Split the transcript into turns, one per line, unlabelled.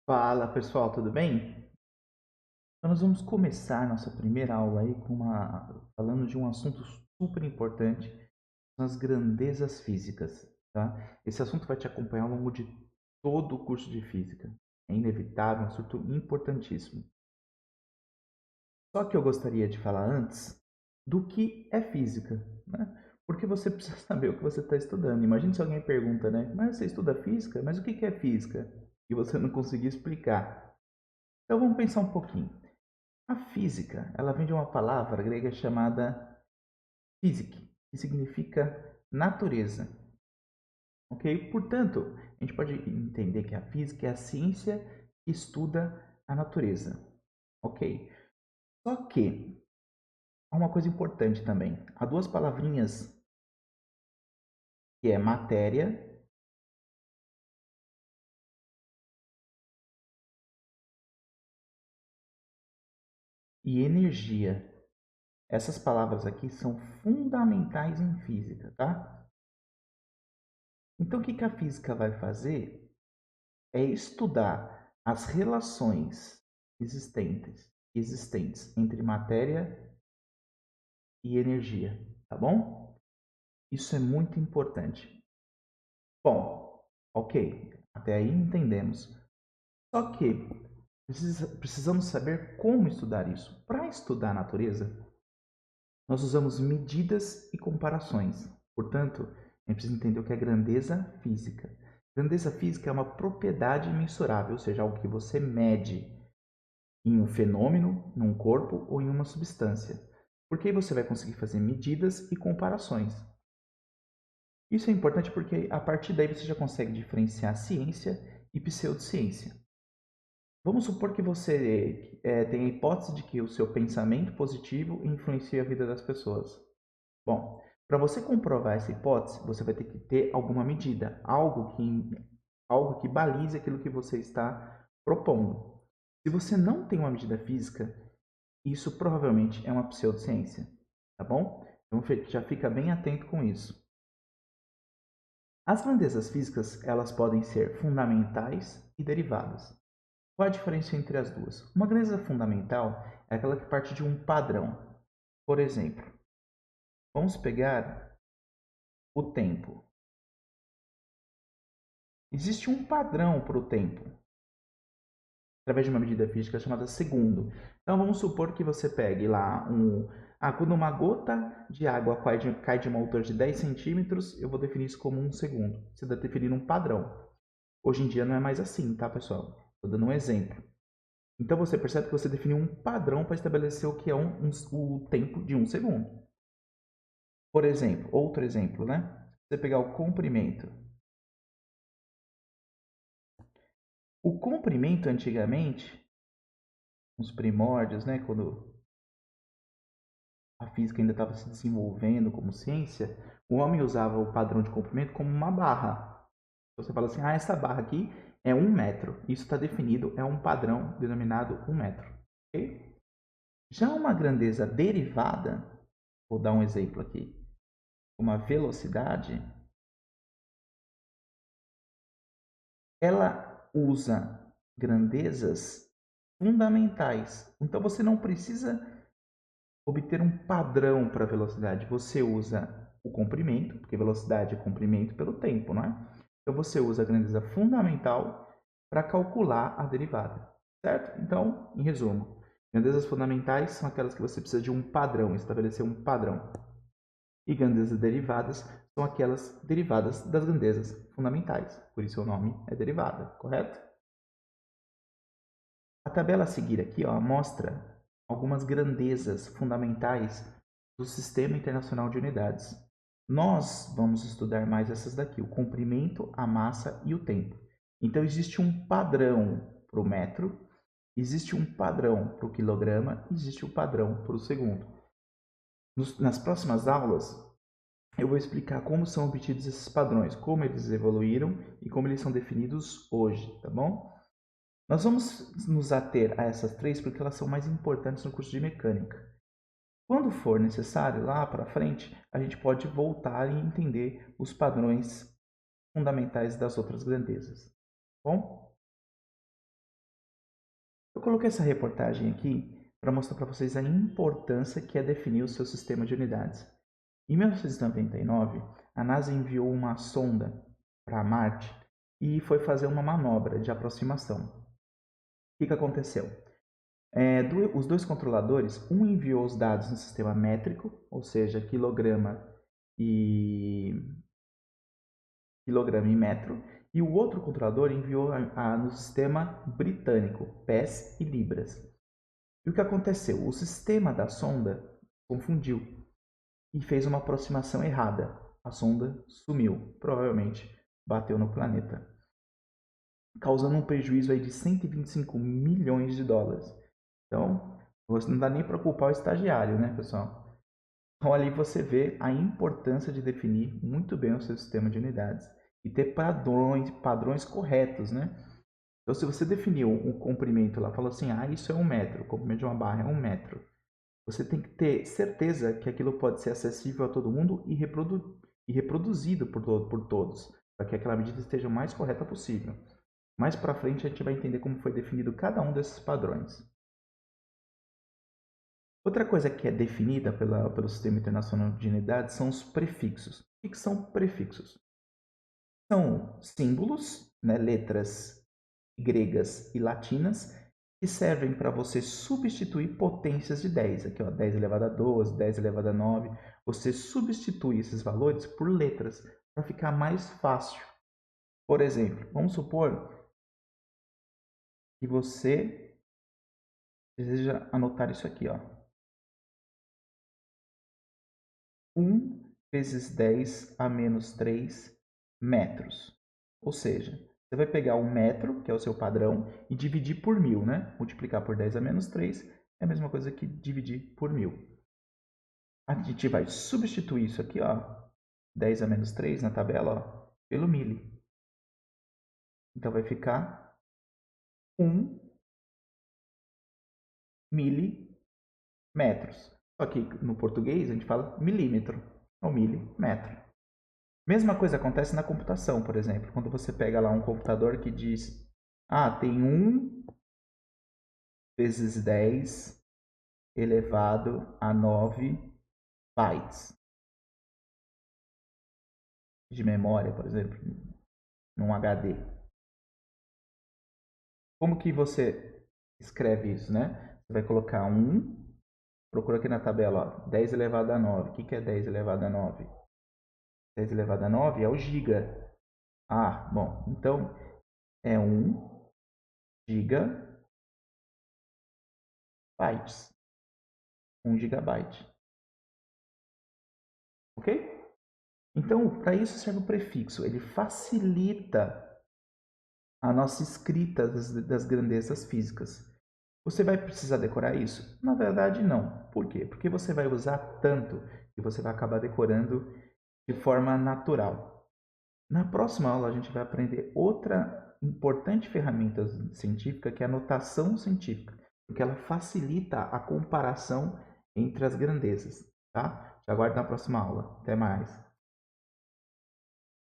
Fala pessoal, tudo bem? Então, nós vamos começar nossa primeira aula aí falando de um assunto super importante, são as grandezas físicas, tá? Esse assunto vai te acompanhar ao longo de todo o curso de física. É inevitável, é um assunto importantíssimo. Só que eu gostaria de falar antes do que é física, né? Porque você precisa saber o que você está estudando. Imagina se alguém pergunta, né? Mas você estuda física? Mas o que é física? E você não conseguir explicar. Então vamos pensar um pouquinho. A física, ela vem de uma palavra grega chamada physique, que significa natureza, ok? Portanto, a gente pode entender que a física é a ciência que estuda a natureza, ok? Só que há uma coisa importante também. Há duas palavrinhas que é matéria e energia. Essas palavras aqui são fundamentais em física, tá? Então, o que a física vai fazer é estudar as relações existentes entre matéria e energia, tá bom? Isso é muito importante. Bom, ok, até aí entendemos. Só que precisamos saber como estudar isso. Para estudar a natureza, nós usamos medidas e comparações. Portanto, a gente precisa entender o que é grandeza física. Grandeza física é uma propriedade mensurável, ou seja, algo que você mede em um fenômeno, num corpo ou em uma substância. Porque aí você vai conseguir fazer medidas e comparações. Isso é importante porque a partir daí você já consegue diferenciar ciência e pseudociência. Vamos supor que você tem a hipótese de que o seu pensamento positivo influencia a vida das pessoas. Bom, para você comprovar essa hipótese, você vai ter que ter alguma medida, algo que balize aquilo que você está propondo. Se você não tem uma medida física, isso provavelmente é uma pseudociência, tá bom? Então já fica bem atento com isso. As grandezas físicas, elas podem ser fundamentais e derivadas. Qual a diferença entre as duas? Uma grandeza fundamental é aquela que parte de um padrão. Por exemplo, vamos pegar o tempo. Existe um padrão para o tempo, através de uma medida física chamada segundo. Então vamos supor que você pegue lá quando uma gota de água cai de uma altura de 10 centímetros, eu vou definir isso como um segundo. Você está definindo um padrão. Hoje em dia não é mais assim, tá, pessoal? Estou dando um exemplo. Então você percebe que você definiu um padrão para estabelecer o que é o tempo de um segundo. Por exemplo, outro exemplo, né? Você pegar o comprimento. O comprimento antigamente, nos primórdios, né, quando a física ainda estava se desenvolvendo como ciência, o homem usava o padrão de comprimento como uma barra. Você fala assim, essa barra aqui é 1 metro. Isso está definido, é um padrão denominado 1 metro. Okay? Já uma grandeza derivada, vou dar um exemplo aqui, uma velocidade, ela usa grandezas fundamentais. Então você não precisa obter um padrão para velocidade. Você usa o comprimento, porque velocidade é comprimento pelo tempo, não é? Então você usa a grandeza fundamental para calcular a derivada, certo? Então, em resumo, grandezas fundamentais são aquelas que você precisa de um padrão, estabelecer um padrão. E grandezas derivadas são aquelas derivadas das grandezas fundamentais. Por isso o nome é derivada, correto? A tabela a seguir aqui mostra algumas grandezas fundamentais do Sistema Internacional de Unidades. Nós vamos estudar mais essas daqui, o comprimento, a massa e o tempo. Então, existe um padrão para o metro, existe um padrão para o quilograma, existe um padrão para o segundo. Nas próximas aulas, eu vou explicar como são obtidos esses padrões, como eles evoluíram e como eles são definidos hoje, tá bom? Nós vamos nos ater a essas três porque elas são mais importantes no curso de mecânica. Quando for necessário, lá para frente, a gente pode voltar e entender os padrões fundamentais das outras grandezas. Bom? coloquei essa reportagem aqui para mostrar para vocês a importância que é definir o seu sistema de unidades. Em 1999, a NASA enviou uma sonda para Marte e foi fazer uma manobra de aproximação. O que aconteceu? Os dois controladores, um enviou os dados no sistema métrico, ou seja, quilograma e metro, e o outro controlador enviou no sistema britânico, pés e libras. E o que aconteceu? O sistema da sonda confundiu e fez uma aproximação errada. A sonda sumiu, provavelmente bateu no planeta, causando um prejuízo aí de 125 milhões de dólares. Então, você não dá nem para culpar o estagiário, né, pessoal? Então, ali você vê a importância de definir muito bem o seu sistema de unidades e ter padrões corretos, né? Então, se você definiu um comprimento lá, falou assim, isso é 1 metro, o comprimento de uma barra é 1 metro. Você tem que ter certeza que aquilo pode ser acessível a todo mundo e reproduzido por todos, para que aquela medida esteja o mais correta possível. Mais para frente a gente vai entender como foi definido cada um desses padrões. Outra coisa que é definida pelo Sistema Internacional de Unidades são os prefixos. O que são prefixos? São símbolos, né, letras gregas e latinas, que servem para você substituir potências de 10. Aqui, ó, 10 elevado a 12, 10 elevado a 9. Você substitui esses valores por letras para ficar mais fácil. Por exemplo, vamos supor que você deseja anotar isso aqui, ó. 1 vezes 10 a menos 3 metros. Ou seja, você vai pegar 1 metro, que é o seu padrão, e dividir por 1000, né? Multiplicar por 10 a menos 3 é a mesma coisa que dividir por 1000. A gente vai substituir isso aqui, ó, 10 a menos 3 na tabela, ó, pelo mili. Então vai ficar 1 milímetros. Só que no português a gente fala milímetro, ou milímetro. Mesma coisa acontece na computação, por exemplo. Quando você pega lá um computador que diz, tem 1 vezes 10 elevado a 9 bytes de memória, por exemplo, num HD. Como que você escreve isso, né? Você vai colocar 1, procura aqui na tabela, ó, 10 elevado a 9. O que é 10 elevado a 9? 10 elevado a 9 é o giga. Bom, então é 1 gigabytes. 1 gigabyte. Ok? Então, para isso serve o prefixo. Ele facilita a nossa escrita das grandezas físicas. Você vai precisar decorar isso? Na verdade, não. Por quê? Porque você vai usar tanto que você vai acabar decorando de forma natural. Na próxima aula, a gente vai aprender outra importante ferramenta científica, que é a notação científica, porque ela facilita a comparação entre as grandezas. Tá? Te aguardo na próxima aula. Até mais!